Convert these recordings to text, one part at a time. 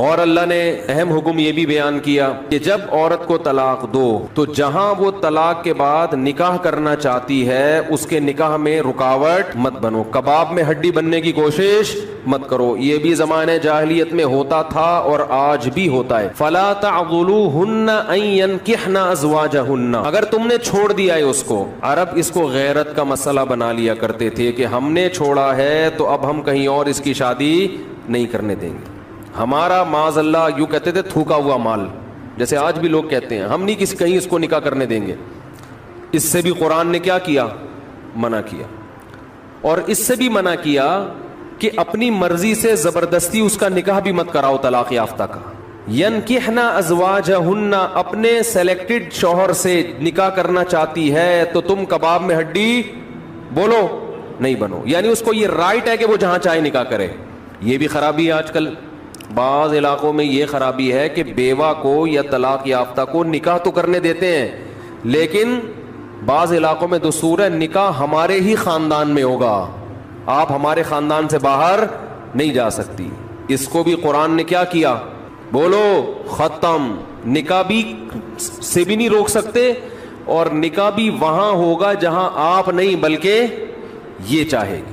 اور اللہ نے اہم حکم یہ بھی بیان کیا کہ جب عورت کو طلاق دو تو جہاں وہ طلاق کے بعد نکاح کرنا چاہتی ہے اس کے نکاح میں رکاوٹ مت بنو، کباب میں ہڈی بننے کی کوشش مت کرو۔ یہ بھی زمانے جاہلیت میں ہوتا تھا اور آج بھی ہوتا ہے۔ فلا تعضلوهن ان ينكحن ازواجهن، اگر تم نے چھوڑ دیا ہے اس کو، عرب اس کو غیرت کا مسئلہ بنا لیا کرتے تھے کہ ہم نے چھوڑا ہے تو اب ہم کہیں اور اس کی شادی نہیں کرنے دیں گے۔ ہمارا معاذ اللہ یوں کہتے تھے تھوکا ہوا مال، جیسے آج بھی لوگ کہتے ہیں ہم نہیں کسی کہیں اس کو نکاح کرنے دیں گے۔ اس سے بھی قرآن نے کیا کیا؟ منع کیا۔ اور اس سے بھی منع کیا کہ اپنی مرضی سے زبردستی اس کا نکاح بھی مت کراؤ طلاق یافتہ کا۔ ینکحن ازواجہن، اپنے سلیکٹڈ شوہر سے نکاح کرنا چاہتی ہے تو تم کباب میں ہڈی بولو نہیں بنو، یعنی اس کو یہ رائٹ ہے کہ وہ جہاں چاہے نکاح کرے۔ یہ بھی خرابی ہے آج کل بعض علاقوں میں، یہ خرابی ہے کہ بیوہ کو یا طلاق یافتہ کو نکاح تو کرنے دیتے ہیں، لیکن بعض علاقوں میں دستور ہے نکاح ہمارے ہی خاندان میں ہوگا، آپ ہمارے خاندان سے باہر نہیں جا سکتی۔ اس کو بھی قرآن نے کیا کیا؟ بولو ختم۔ نکاح بھی سے بھی نہیں روک سکتے، اور نکاح بھی وہاں ہوگا جہاں آپ نہیں بلکہ یہ چاہے گی۔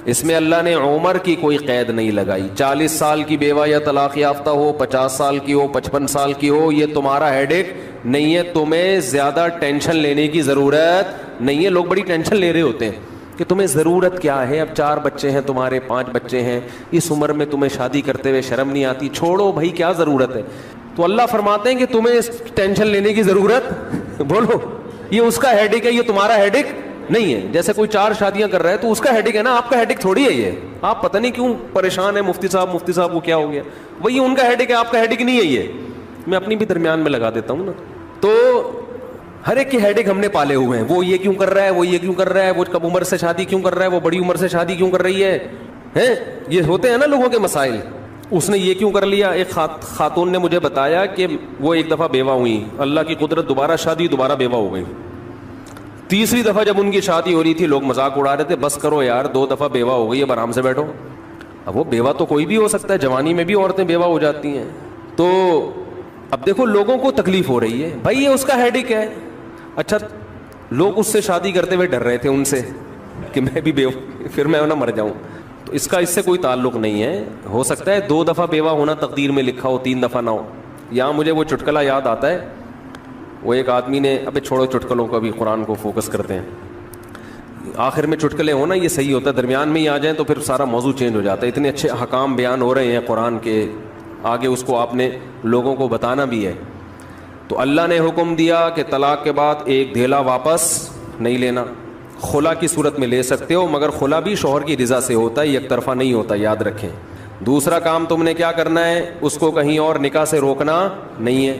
اس میں اللہ نے عمر کی کوئی قید نہیں لگائی، 40 سال کی بیوہ یا طلاق یافتہ ہو، 50 سال کی ہو، 55 سال کی ہو، یہ تمہارا ہیڈ ایک نہیں ہے، تمہیں زیادہ ٹینشن لینے کی ضرورت نہیں ہے۔ لوگ بڑی ٹینشن لے رہے ہوتے ہیں کہ تمہیں ضرورت کیا ہے، اب 4 بچے ہیں تمہارے، 5 بچے ہیں، اس عمر میں تمہیں شادی کرتے ہوئے شرم نہیں آتی؟ چھوڑو بھائی، کیا ضرورت ہے؟ تو اللہ فرماتے ہیں کہ تمہیں ٹینشن لینے کی ضرورت بولو یہ اس کا ہیڈ ایک ہے، یہ تمہارا ہیڈ ایک نہیں ہے۔ جیسے کوئی 4 شادیاں کر رہا ہے تو اس کا ہیڈک ہے نا، آپ کا ہیڈک تھوڑی ہے یہ۔ آپ پتہ نہیں کیوں پریشان ہیں، مفتی صاحب کو کیا ہو گیا، وہی ان کا ہیڈک ہے، آپ کا ہیڈک نہیں ہے یہ۔ میں اپنی بھی درمیان میں لگا دیتا ہوں نا۔ تو ہر ایک کے ہیڈک ہم نے پالے ہوئے ہیں، وہ یہ کیوں کر رہا ہے، وہ یہ کیوں کر رہا ہے، وہ کم عمر سے شادی کیوں کر رہا ہے، وہ بڑی عمر سے شادی کیوں کر رہی ہے، یہ ہوتے ہیں نا لوگوں کے مسائل۔ اس نے یہ کیوں کر لیا؟ ایک خاتون نے مجھے بتایا کہ وہ ایک دفعہ بیوہ ہوئی، اللہ کی قدرت دوبارہ شادی، دوبارہ بیوہ ہو گئی۔ تیسری دفعہ جب ان کی شادی ہو رہی تھی، لوگ مذاق اڑا رہے تھے، بس کرو یار 2 دفعہ بیوہ ہو گئی، اب آرام سے بیٹھو۔ اب وہ بیوہ تو کوئی بھی ہو سکتا ہے، جوانی میں بھی عورتیں بیوہ ہو جاتی ہیں۔ تو اب دیکھو لوگوں کو تکلیف ہو رہی ہے، بھائی یہ اس کا ہیڈک ہے۔ اچھا لوگ اس سے شادی کرتے ہوئے ڈر رہے تھے ان سے کہ میں بھی بیوہ، پھر میں نہ مر جاؤں، تو اس سے کوئی تعلق نہیں ہے۔ ہو سکتا ہے 2 دفعہ بیوہ ہونا تقدیر میں لکھا ہو، 3 دفعہ نہ ہو۔ یہاں مجھے وہ چٹکلا یاد آتا ہے، وہ ایک آدمی نے، ابے چھوڑو چٹکلوں کا بھی، قرآن کو فوکس کرتے ہیں۔ آخر میں چٹکلے ہونا یہ صحیح ہوتا ہے، درمیان میں ہی آ جائیں تو پھر سارا موضوع چینج ہو جاتا ہے۔ اتنے اچھے احکام بیان ہو رہے ہیں قرآن کے، آگے اس کو آپ نے لوگوں کو بتانا بھی ہے۔ تو اللہ نے حکم دیا کہ طلاق کے بعد ایک دھیلا واپس نہیں لینا، خلا کی صورت میں لے سکتے ہو، مگر خلا بھی شوہر کی رضا سے ہوتا ہے، یک طرفہ نہیں ہوتا، یاد رکھیں۔ دوسرا کام تم نے کیا کرنا ہے، اس کو کہیں اور نکاح سے روکنا نہیں ہے۔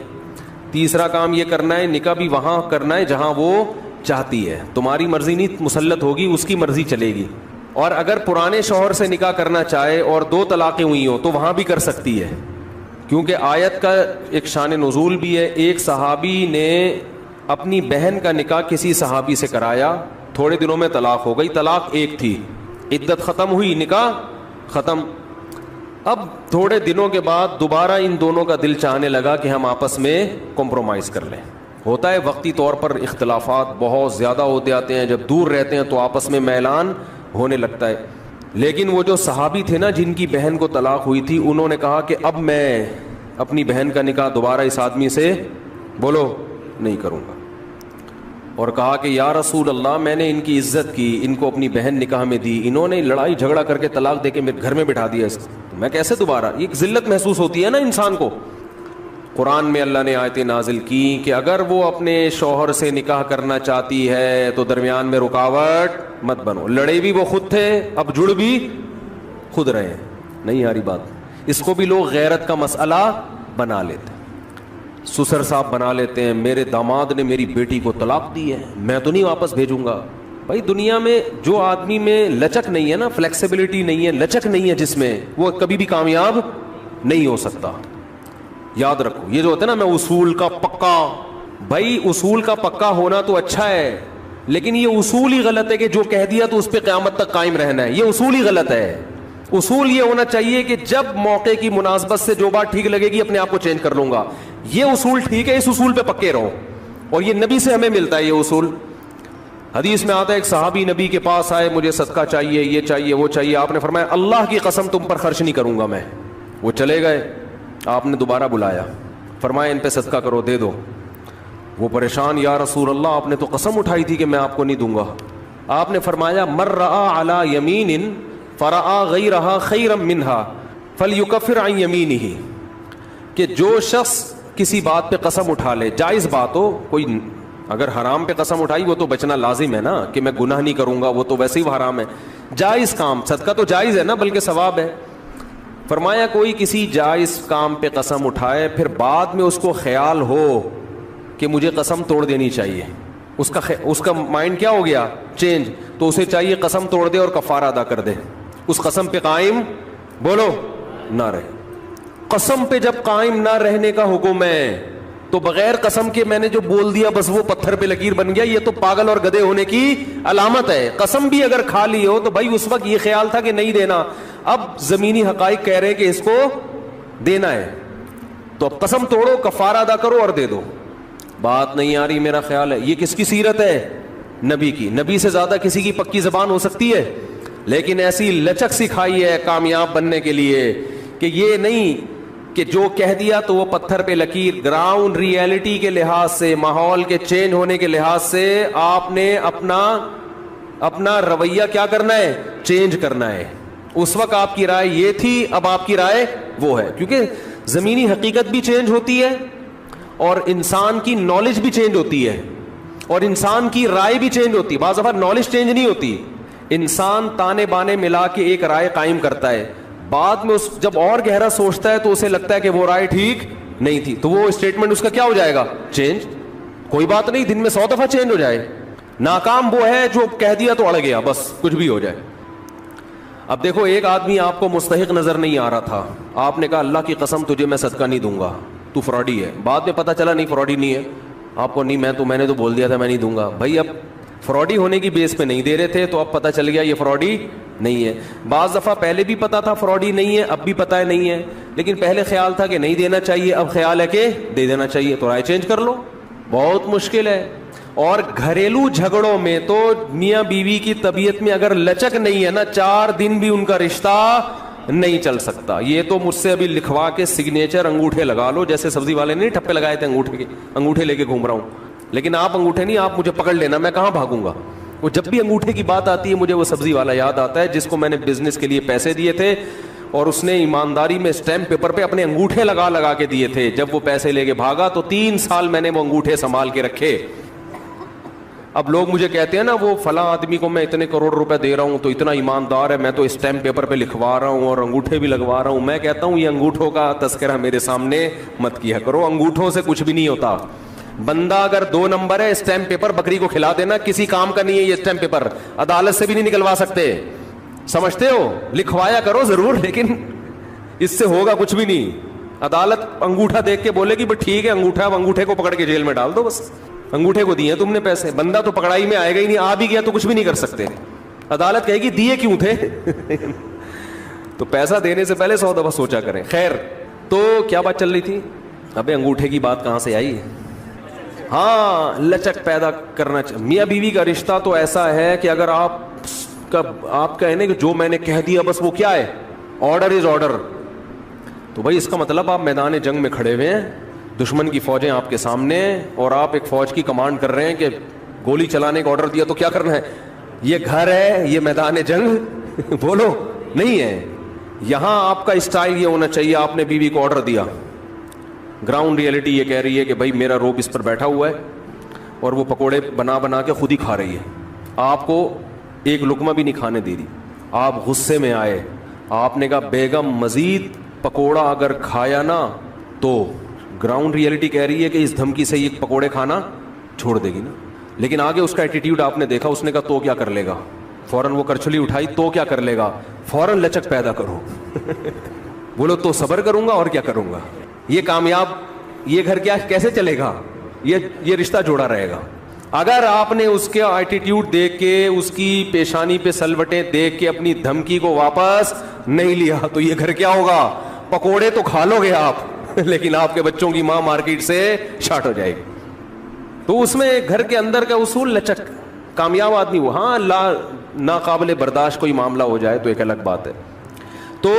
تیسرا کام یہ کرنا ہے، نکاح بھی وہاں کرنا ہے جہاں وہ چاہتی ہے، تمہاری مرضی نہیں مسلط ہوگی، اس کی مرضی چلے گی۔ اور اگر پرانے شوہر سے نکاح کرنا چاہے اور 2 طلاقیں ہوئی ہوں تو وہاں بھی کر سکتی ہے، کیونکہ آیت کا ایک شان نزول بھی ہے۔ ایک صحابی نے اپنی بہن کا نکاح کسی صحابی سے کرایا، تھوڑے دنوں میں طلاق ہو گئی، طلاق ایک تھی، عدت ختم ہوئی، نکاح ختم۔ اب تھوڑے دنوں کے بعد دوبارہ ان دونوں کا دل چاہنے لگا کہ ہم آپس میں کمپرومائز کر لیں۔ ہوتا ہے وقتی طور پر اختلافات بہت زیادہ ہوتے آتے ہیں، جب دور رہتے ہیں تو آپس میں میلان ہونے لگتا ہے۔ لیکن وہ جو صحابی تھے نا جن کی بہن کو طلاق ہوئی تھی، انہوں نے کہا کہ اب میں اپنی بہن کا نکاح دوبارہ اس آدمی سے بولو نہیں کروں گا، اور کہا کہ یا رسول اللہ میں نے ان کی عزت کی، ان کو اپنی بہن نکاح میں دی، انہوں نے لڑائی جھگڑا کر کے طلاق دے کے میرے گھر میں بٹھا دیا، اس کو میں کیسے دوبارہ، ایک ذلت محسوس ہوتی ہے نا انسان کو۔ قرآن میں اللہ نے آیتیں نازل کی کہ اگر وہ اپنے شوہر سے نکاح کرنا چاہتی ہے تو درمیان میں رکاوٹ مت بنو۔ لڑے بھی وہ خود تھے، اب جڑ بھی خود رہے ہیں، نہیں یاری بات۔ اس کو بھی لوگ غیرت کا مسئلہ بنا لیتے ہیں، سسر صاحب بنا لیتے ہیں، میرے داماد نے میری بیٹی کو طلاق دی ہے، میں تو نہیں واپس بھیجوں گا۔ بھائی دنیا میں جو آدمی میں لچک نہیں ہے نا، فلیکسیبلٹی نہیں ہے، لچک نہیں ہے جس میں، وہ کبھی بھی کامیاب نہیں ہو سکتا۔ یاد رکھو یہ جو ہوتا ہے نا، میں اصول کا پکا، بھائی اصول کا پکا ہونا تو اچھا ہے، لیکن یہ اصول ہی غلط ہے کہ جو کہہ دیا تو اس پہ قیامت تک قائم رہنا ہے، یہ اصول ہی غلط ہے۔ اصول یہ ہونا چاہیے کہ جب موقع کی مناسبت سے جو بات ٹھیک لگے گی اپنے آپ کو چینج کر لوں گا. یہ اصول ٹھیک ہے, اس اصول پہ پکے رہو, اور یہ نبی سے ہمیں ملتا ہے یہ اصول. حدیث میں آتا ہے ایک صحابی نبی کے پاس آئے, مجھے صدقہ چاہیے, یہ چاہیے, وہ چاہیے. آپ نے فرمایا اللہ کی قسم تم پر خرچ نہیں کروں گا میں. وہ چلے گئے, آپ نے دوبارہ بلایا, فرمایا ان پہ صدقہ کرو, دے دو. وہ پریشان, یا رسول اللہ آپ نے تو قسم اٹھائی تھی کہ میں آپ کو نہیں دوں گا. آپ نے فرمایا من رأى علی یمین فرأى غیرها خیرا منها فلیکفر عن یمینہ, کہ جو شخص کسی بات پہ قسم اٹھا لے, جائز بات ہو, کوئی اگر حرام پہ قسم اٹھائی وہ تو بچنا لازم ہے نا, کہ میں گناہ نہیں کروں گا, وہ تو ویسے ہی حرام ہے. جائز کام, صدقہ تو جائز ہے نا, بلکہ ثواب ہے. فرمایا کوئی کسی جائز کام پہ قسم اٹھائے, پھر بعد میں اس کو خیال ہو کہ مجھے قسم توڑ دینی چاہیے, اس کا مائنڈ کیا ہو گیا, چینج, تو اسے چاہیے قسم توڑ دے اور کفارہ ادا کر دے, اس قسم پہ قائم بولو نہ رہے. قسم پہ جب قائم نہ رہنے کا حکم ہے تو بغیر قسم کے میں نے جو بول دیا بس وہ پتھر پہ لکیر بن گیا, یہ تو پاگل اور گدھے ہونے کی علامت ہے. قسم بھی اگر کھا لی ہو تو بھائی اس وقت یہ خیال تھا کہ نہیں دینا, اب زمینی حقائق کہہ رہے کہ اس کو دینا ہے, تو اب قسم توڑو, کفارہ ادا کرو اور دے دو. بات نہیں آ رہی میرا خیال ہے. یہ کس کی سیرت ہے, نبی کی. نبی سے زیادہ کسی کی پکی زبان ہو سکتی ہے, لیکن ایسی لچک سکھائی ہے کامیاب بننے کے لیے کہ یہ نہیں کہ جو کہہ دیا تو وہ پتھر پہ لکیر. گراؤنڈ ریئلٹی کے لحاظ سے, ماحول کے چینج ہونے کے لحاظ سے آپ نے اپنا رویہ کیا کرنا ہے, چینج کرنا ہے. اس وقت آپ کی رائے یہ تھی, اب آپ کی رائے وہ ہے, کیونکہ زمینی حقیقت بھی چینج ہوتی ہے اور انسان کی نالج بھی چینج ہوتی ہے اور انسان کی رائے بھی چینج ہوتی ہے. بعض دفعہ نالج چینج نہیں ہوتی, انسان تانے بانے ملا کے ایک رائے قائم کرتا ہے, بعد میں اس جب اور گہرا سوچتا ہے تو اسے لگتا ہے کہ وہ رائے ٹھیک نہیں تھی, تو وہ اسٹیٹمنٹ اس کا کیا ہو جائے گا, چینج. کوئی بات نہیں, دن میں 100 دفعہ چینج ہو جائے. ناکام وہ ہے جو کہہ دیا تو اڑ گیا, بس کچھ بھی ہو جائے. اب دیکھو, ایک آدمی آپ کو مستحق نظر نہیں آ رہا تھا, آپ نے کہا اللہ کی قسم تجھے میں صدقہ نہیں دوں گا, تو فراڈی ہے. بعد میں پتہ چلا نہیں فراڈی نہیں ہے, آپ کو نہیں, میں نے تو بول دیا تھا میں نہیں دوں گا. بھائی اب فراڈی ہونے کی بیس پہ نہیں دے رہے تھے, تو اب پتہ چل گیا یہ فراڈی نہیں ہے. بعض دفعہ پہلے بھی پتا تھا فراڈی نہیں ہے, اب بھی پتا ہے نہیں ہے, لیکن پہلے خیال تھا کہ نہیں دینا چاہیے, اب خیال ہے کہ دے دینا چاہیے, تو رائے چینج کر لو. بہت مشکل ہے. اور گھریلو جھگڑوں میں تو میاں بیوی کی طبیعت میں اگر لچک نہیں ہے نا, 4 دن بھی ان کا رشتہ نہیں چل سکتا. یہ تو مجھ سے ابھی لکھوا کے سگنیچر انگوٹھے لگا لو, جیسے سبزی والے نے ٹھپے لگائے تھے انگوٹھے لے کے گھوم رہا ہوں, لیکن آپ انگوٹھے نہیں, آپ مجھے پکڑ لینا, میں کہاں بھاگوں گا. وہ جب بھی انگوٹھے کی بات آتی ہے مجھے وہ سبزی والا یاد آتا ہے جس کو میں نے بزنس کے لیے پیسے دیے تھے, اور اس نے ایمانداری میں اسٹیمپ پیپر پہ اپنے انگوٹھے لگا کے دیے تھے. جب وہ پیسے لے کے بھاگا تو 3 سال میں نے وہ انگوٹھے سنبھال کے رکھے. اب لوگ مجھے کہتے ہیں نا, وہ فلاں آدمی کو میں اتنے کروڑ روپے دے رہا ہوں تو اتنا ایماندار ہے, میں تو اسٹیمپ پیپر پہ لکھوا رہا ہوں اور انگوٹھے بھی لگوا رہا ہوں. میں کہتا ہوں یہ انگوٹھوں کا تذکرہ میرے سامنے مت کیا کرو, انگوٹھوں سے کچھ بھی نہیں ہوتا. بندہ اگر 2 نمبر ہے, اسٹیمپ پیپر بکری کو کھلا دینا, کسی کام کا نہیں ہے یہ اسٹیمپ پیپر, عدالت سے بھی نہیں نکلوا سکتے. سمجھتے ہو, لکھوایا کرو ضرور, لیکن اس سے ہوگا کچھ بھی نہیں. عدالت انگوٹھا دیکھ کے بولے گی بس ٹھیک ہے انگوٹھا, اب انگوٹھے کو پکڑ کے جیل میں ڈال دو, بس انگوٹھے کو دیے تم نے پیسے. بندہ تو پکڑائی میں آئے گا ہی نہیں, آ بھی گیا تو کچھ بھی نہیں کر سکتے. عدالت کہے گی دیے کیوں تھے. تو پیسہ دینے سے پہلے 100 دفعہ سوچا کریں. خیر, تو کیا بات چل رہی تھی, ابے انگوٹھے کی بات کہاں سے آئی. ہاں, لچک پیدا کرنا چاہیے. میاں بیوی کا رشتہ تو ایسا ہے کہ اگر آپ کہیں کہ جو میں نے کہہ دیا بس وہ کیا ہے, آرڈر از آرڈر, تو بھائی اس کا مطلب آپ میدان جنگ میں کھڑے ہوئے ہیں, دشمن کی فوجیں آپ کے سامنے, اور آپ ایک فوج کی کمانڈ کر رہے ہیں کہ گولی چلانے کا آرڈر دیا تو کیا کرنا ہے. یہ گھر ہے, یہ میدان جنگ بولو نہیں ہے. یہاں آپ کا اسٹائل یہ ہونا چاہیے, آپ نے بیوی کو آرڈر دیا, گراؤنڈ ریئلٹی یہ کہہ رہی ہے کہ بھائی میرا روب اس پر بیٹھا ہوا ہے اور وہ پکوڑے بنا کے خود ہی کھا رہی ہے, آپ کو ایک لقمہ بھی نہیں کھانے دے رہی. آپ غصے میں آئے, آپ نے کہا بیگم مزید پکوڑا اگر کھایا نا تو گراؤنڈ ریئلٹی کہہ رہی ہے کہ اس دھمکی سے یہ پکوڑے کھانا چھوڑ دے گی نا. لیکن آگے اس کا ایٹیٹیوڈ آپ نے دیکھا, اس نے کہا تو کیا کر لے گا, فوراً وہ کرچلی اٹھائی, تو کیا کر لے گا, فوراً لچک پیدا کرو. بولو تو صبر کروں گا اور کیا کروں گا. یہ کامیاب, یہ گھر کیا کیسے چلے گا, یہ رشتہ جوڑا رہے گا. اگر آپ نے اس کے ایٹیٹیوڈ دیکھ کے, اس کی پیشانی پہ سلوٹیں دیکھ کے اپنی دھمکی کو واپس نہیں لیا تو یہ گھر کیا ہوگا؟ پکوڑے تو کھا لو گے آپ لیکن آپ کے بچوں کی ماں مارکیٹ سے شارٹ ہو جائے گی. تو اس میں گھر کے اندر کا اصول لچک, کامیاب آدمی وہ. ہاں ناقابل برداشت کوئی معاملہ ہو جائے تو ایک الگ بات ہے. تو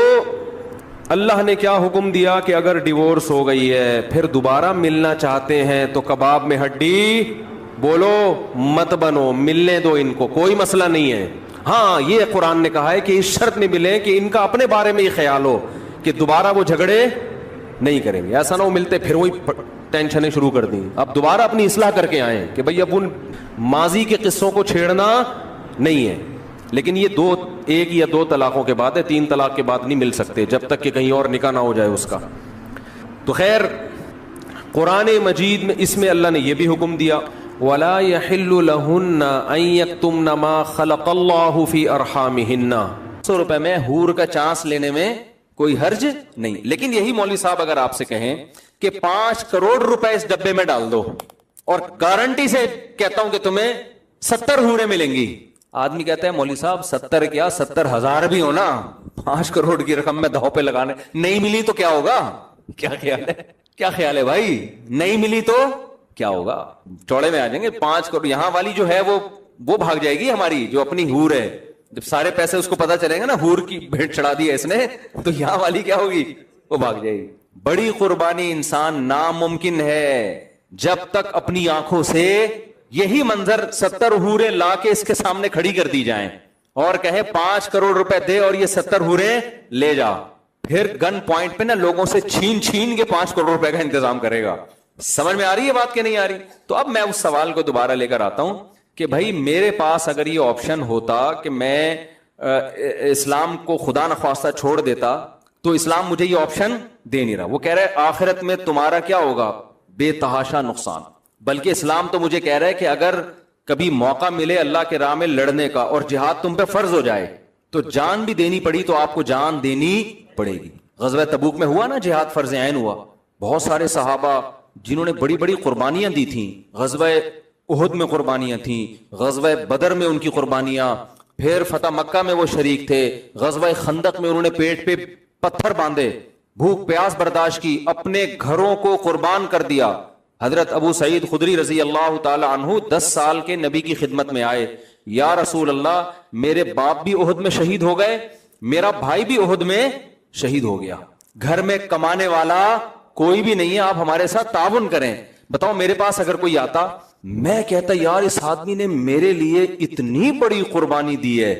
اللہ نے کیا حکم دیا کہ اگر ڈیورس ہو گئی ہے پھر دوبارہ ملنا چاہتے ہیں تو کباب میں ہڈی بولو مت بنو, ملنے دو ان کو, کوئی مسئلہ نہیں ہے. ہاں یہ قرآن نے کہا ہے کہ اس شرط میں ملیں کہ ان کا اپنے بارے میں یہ خیال ہو کہ دوبارہ وہ جھگڑے نہیں کریں گے. ایسا نہ ہو ملتے پھر وہی ٹینشنیں شروع کر دیں, اب دوبارہ اپنی اصلاح کر کے آئیں کہ بھئی اب ان ماضی کے قصوں کو چھیڑنا نہیں ہے. لیکن یہ ایک یا دو طلاقوں کے بعد ہے, 3 طلاق کے بعد نہیں مل سکتے جب تک کہ کہیں اور نکاح نہ ہو جائے اس کا. تو خیر قرآن مجید میں اس میں اللہ نے یہ بھی حکم دیا وَلَا يَحِلُّ لَهُنَّ أَن يَكْتُمْنَ مَا خَلَقَ اللَّهُ فِي أَرْحَامِهِنَّ. 100 روپے میں حور کا چانس لینے میں کوئی حرج نہیں. لیکن یہی مولوی صاحب اگر آپ سے کہیں کہ 5 کروڑ روپے اس ڈبے میں ڈال دو اور گارنٹی سے کہتا ہوں کہ تمہیں 70 حوریں ملیں گی, آدمی کہتا ہے مولوی صاحب 70 کیا 70,000 بھی ہو نا, 5 کروڑ کی رقم میں داؤ پہ لگانے, نہیں ملی تو کیا ہوگا؟ کیا خیال ہے, کیا خیال ہے بھائی؟ نہیں ملی تو کیا ہوگا؟ چوڑے میں آ جائیں گے. 5 کروڑ یہاں والی جو ہے وہ بھاگ جائے گی ہماری جو اپنی حور ہے. جب سارے پیسے اس کو پتا چلیں گے نا حور کی بھیٹ چڑھا دی ہے اس نے, تو یہاں والی کیا ہوگی؟ وہ بھاگ جائے گی. بڑی قربانی انسان ناممکن ہے جب تک اپنی آنکھوں سے یہی منظر 70 حوریں لا کے اس کے سامنے کھڑی کر دی جائیں اور کہے 5 کروڑ روپے دے اور یہ 70 حوریں لے جا, پھر گن پوائنٹ پہ نا لوگوں سے چھین کے 5 کروڑ روپے کا انتظام کرے گا. سمجھ میں آ رہی ہے بات کہ نہیں آ رہی؟ تو اب میں اس سوال کو دوبارہ لے کر آتا ہوں کہ بھائی میرے پاس اگر یہ آپشن ہوتا کہ میں اسلام کو خدا نخواستہ چھوڑ دیتا تو اسلام مجھے یہ آپشن دے نہیں رہا. وہ کہہ رہا ہے آخرت میں تمہارا کیا ہوگا؟ بے تحاشا نقصان. بلکہ اسلام تو مجھے کہہ رہا ہے کہ اگر کبھی موقع ملے اللہ کے راہ میں لڑنے کا اور جہاد تم پہ فرض ہو جائے تو جان بھی دینی پڑی تو آپ کو جان دینی پڑے گی. غزوہ تبوک میں ہوا نا جہاد فرض عین ہوا, بہت سارے صحابہ جنہوں نے بڑی بڑی قربانیاں دی تھیں, غزوہ احد میں قربانیاں تھیں, غزوہ بدر میں ان کی قربانیاں, پھر فتح مکہ میں وہ شریک تھے, غزوہ خندق میں انہوں نے پیٹ پہ پتھر باندھے, بھوک پیاس برداشت کی, اپنے گھروں کو قربان کر دیا. حضرت ابو سعید خدری رضی اللہ تعالی عنہ 10 سال کے نبی کی خدمت میں آئے, یا رسول اللہ میرے باپ بھی احد میں شہید ہو گئے, میرا بھائی بھی احد میں شہید ہو گیا, گھر میں کمانے والا کوئی بھی نہیں ہے, آپ ہمارے ساتھ تعاون کریں. بتاؤ میرے پاس اگر کوئی آتا, میں کہتا یار اس آدمی نے میرے لیے اتنی بڑی قربانی دی ہے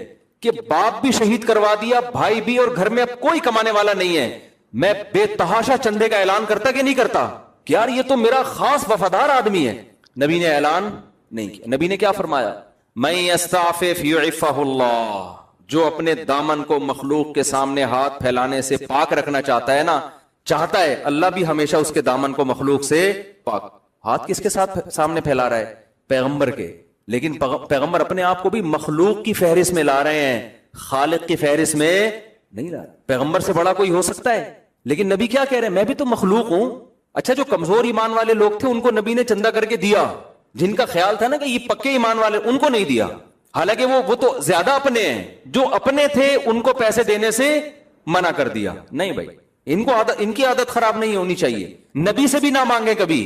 کہ باپ بھی شہید کروا دیا, بھائی بھی, اور گھر میں اب کوئی کمانے والا نہیں ہے, میں بے تحاشا چندے کا اعلان کرتا کہ نہیں کرتا کہ یار یہ تو میرا خاص وفادار آدمی ہے. نبی نے اعلان نہیں کیا. نبی نے کیا فرمایا؟ من یستعفف یعفہ اللہ, جو اپنے دامن کو مخلوق کے سامنے ہاتھ پھیلانے سے پاک رکھنا چاہتا ہے نا, چاہتا ہے اللہ بھی ہمیشہ اس کے دامن کو مخلوق سے پاک. ہاتھ کس کے ساتھ سامنے پھیلا رہا ہے؟ پیغمبر کے. لیکن پیغمبر اپنے آپ کو بھی مخلوق کی فہرست میں لا رہے ہیں, خالق کی فہرست میں نہیں لا. پیغمبر سے بڑا کوئی ہو سکتا ہے؟ لیکن نبی کیا کہہ رہے ہیں؟ میں بھی تو مخلوق ہوں. اچھا جو کمزور ایمان والے لوگ تھے ان کو نبی نے چندہ کر کے دیا, جن کا خیال تھا نا کہ یہ پکے ایمان والے, ان کو نہیں دیا. حالانکہ وہ تو زیادہ اپنے ہیں, جو اپنے تھے ان کو پیسے دینے سے منع کر دیا. نہیں بھائی, ان کی عادت خراب نہیں ہونی چاہیے. نبی سے بھی نہ مانگے کبھی,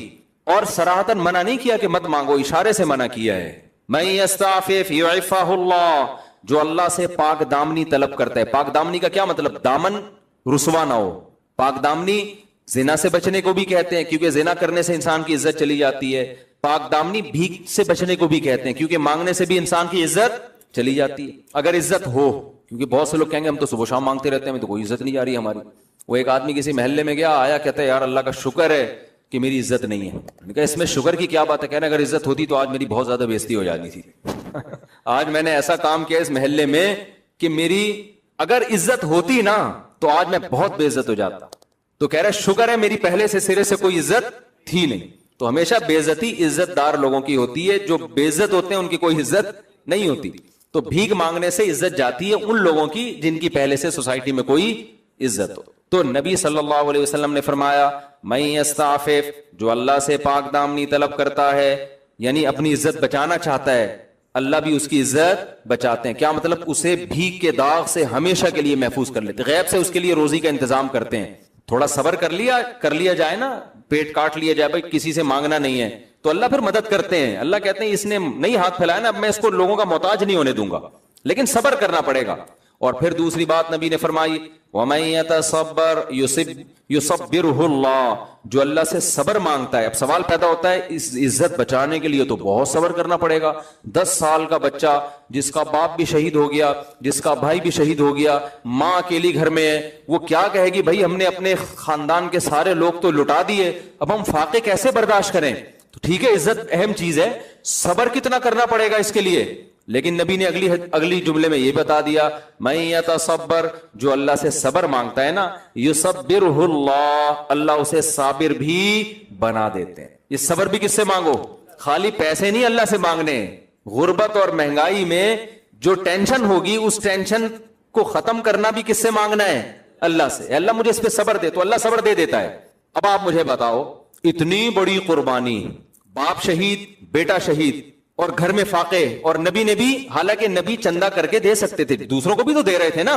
اور صراحتاً منع نہیں کیا کہ مت مانگو, اشارے سے منع کیا ہے. من یستعفف یعفہ اللہ, جو اللہ سے پاک دامنی طلب کرتا ہے. پاک دامنی کا کیا مطلب؟ دامن رسوا نہ ہو. پاک دامنی زنا سے بچنے کو بھی کہتے ہیں کیونکہ زنا کرنے سے انسان کی عزت چلی جاتی ہے. پاک دامنی بھیک سے بچنے کو بھی کہتے ہیں کیونکہ مانگنے سے بھی انسان کی عزت چلی جاتی ہے. اگر عزت ہو, کیونکہ بہت سے لوگ کہیں گے ہم تو صبح شام مانگتے رہتے ہیں, ہمیں تو کوئی عزت نہیں جا رہی ہماری. وہ ایک آدمی کسی محلے میں گیا, آیا, کہتا ہے یار اللہ کا شکر ہے کہ میری عزت نہیں ہے. کہ اس میں شکر کی کیا بات ہے؟ کہنا اگر عزت ہوتی تو آج میری بہت زیادہ بےزتی ہو جاتی تھی. آج میں نے ایسا کام کیا اس محلے میں کہ میری اگر عزت ہوتی نا تو آج میں بہت بے عزت ہو جاتا. تو کہہ رہے شکر ہے میری پہلے سے سرے سے کوئی عزت تھی نہیں. تو ہمیشہ بے عزتی عزت دار لوگوں کی ہوتی ہے, جو بے عزت ہوتے ہیں ان کی کوئی عزت نہیں ہوتی. تو بھیک مانگنے سے عزت جاتی ہے ان لوگوں کی جن کی پہلے سے سوسائٹی میں کوئی عزت ہو. تو نبی صلی اللہ علیہ وسلم نے فرمایا من یستعفف, جو اللہ سے پاک دامنی طلب کرتا ہے, یعنی اپنی عزت بچانا چاہتا ہے، اللہ بھی اس کی عزت بچاتے ہیں. کیا مطلب؟ اسے بھیگ کے داغ سے ہمیشہ کے لیے محفوظ کر لیتے، غیب سے اس کے لیے روزی کا انتظام کرتے ہیں. تھوڑا صبر کر لیا جائے نا، پیٹ کاٹ لیا جائے، بھائی کسی سے مانگنا نہیں ہے، تو اللہ پھر مدد کرتے ہیں. اللہ کہتے ہیں اس نے نہیں ہاتھ پھیلایا نا، اب میں اس کو لوگوں کا محتاج نہیں ہونے دوں گا، لیکن صبر کرنا پڑے گا. اور پھر دوسری بات نبی نے فرمائی وَمَن يَتَصَبَّرْ يُصَبِّرْهُ اللَّهُ، جو اللہ سے صبر مانگتا ہے. اب سوال پیدا ہوتا ہے اس عزت بچانے کے لیے تو بہت صبر کرنا پڑے گا. 10 سال کا بچہ جس کا باپ بھی شہید ہو گیا، جس کا بھائی بھی شہید ہو گیا، ماں اکیلی گھر میں ہے، وہ کیا کہے گی؟ بھائی ہم نے اپنے خاندان کے سارے لوگ تو لٹا دیے، اب ہم فاقے کیسے برداشت کریں؟ تو ٹھیک ہے، عزت اہم چیز ہے، صبر کتنا کرنا پڑے گا اس کے لیے. لیکن نبی نے اگلی جملے میں یہ بتا دیا من یتصبر، جو اللہ سے صبر مانگتا ہے نا، یصبرہ اللہ، اللہ اسے صابر بھی بنا دیتے ہیں. یہ صبر بھی کس سے مانگو؟ خالی پیسے نہیں اللہ سے مانگنے. غربت اور مہنگائی میں جو ٹینشن ہوگی اس ٹینشن کو ختم کرنا بھی کس سے مانگنا ہے؟ اللہ سے. اللہ مجھے اس پہ صبر دے، تو اللہ صبر دے دیتا ہے. اب آپ مجھے بتاؤ، اتنی بڑی قربانی، باپ شہید، بیٹا شہید، اور گھر میں فاقے، اور نبی نے بھی، حالانکہ نبی چندہ کر کے دے سکتے تھے، دوسروں کو بھی تو دے رہے تھے نا،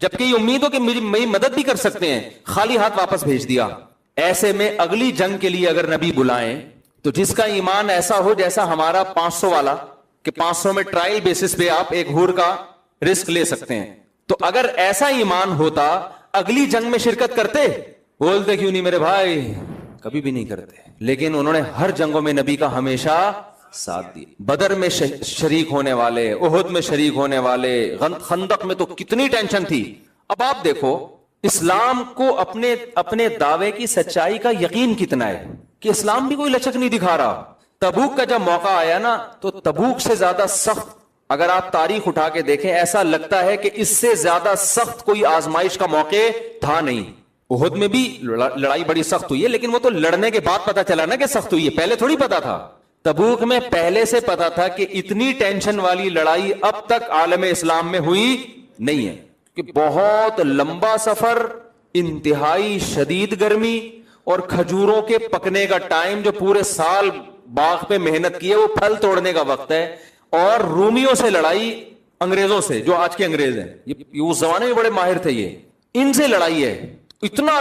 جبکہ یہ امید ہو کہ میری مدد بھی کر سکتے ہیں، خالی ہاتھ واپس بھیج دیا. ایسے میں اگلی جنگ کے لیے اگر نبی بلائیں تو جس کا ایمان ایسا ہو جیسا ہمارا 500 والا، کہ 500 میں ٹرائل بیسس پہ آپ ایک ہور کا رسک لے سکتے ہیں، تو اگر ایسا ایمان ہوتا اگلی جنگ میں شرکت کرتے؟ بولتے کیوں نہیں میرے بھائی، کبھی بھی نہیں کرتے. لیکن انہوں نے ہر جنگوں میں نبی کا ہمیشہ ساتھ دی. بدر میں شریک ہونے والے، احد میں شریک ہونے والے، خندق میں تو کتنی ٹینشن تھی. اب آپ دیکھو اسلام کو اپنے دعوے کی سچائی کا یقین کتنا ہے کہ اسلام بھی کوئی لچک نہیں دکھا رہا. تبوک کا جب موقع آیا نا تو تبوک سے زیادہ سخت، اگر آپ تاریخ اٹھا کے دیکھیں، ایسا لگتا ہے کہ اس سے زیادہ سخت کوئی آزمائش کا موقع تھا نہیں. احد میں بھی لڑائی بڑی سخت ہوئی ہے، لیکن وہ تو لڑنے کے بعد پتا چلا نا کہ سخت ہوئی ہے، پہلے تھوڑی پتا تھا. تبوک میں پہلے سے پتا تھا کہ اتنی ٹینشن والی لڑائی اب تک عالم اسلام میں ہوئی نہیں ہے، کہ بہت لمبا سفر، انتہائی شدید گرمی، اور کھجوروں کے پکنے کا ٹائم، جو پورے سال باغ پہ محنت کی ہے وہ پھل توڑنے کا وقت ہے. اور رومیوں سے لڑائی، انگریزوں سے، جو آج کے انگریز ہیں، یہ اس زمانے میں بڑے ماہر تھے، یہ ان سے لڑائی ہے. اتنا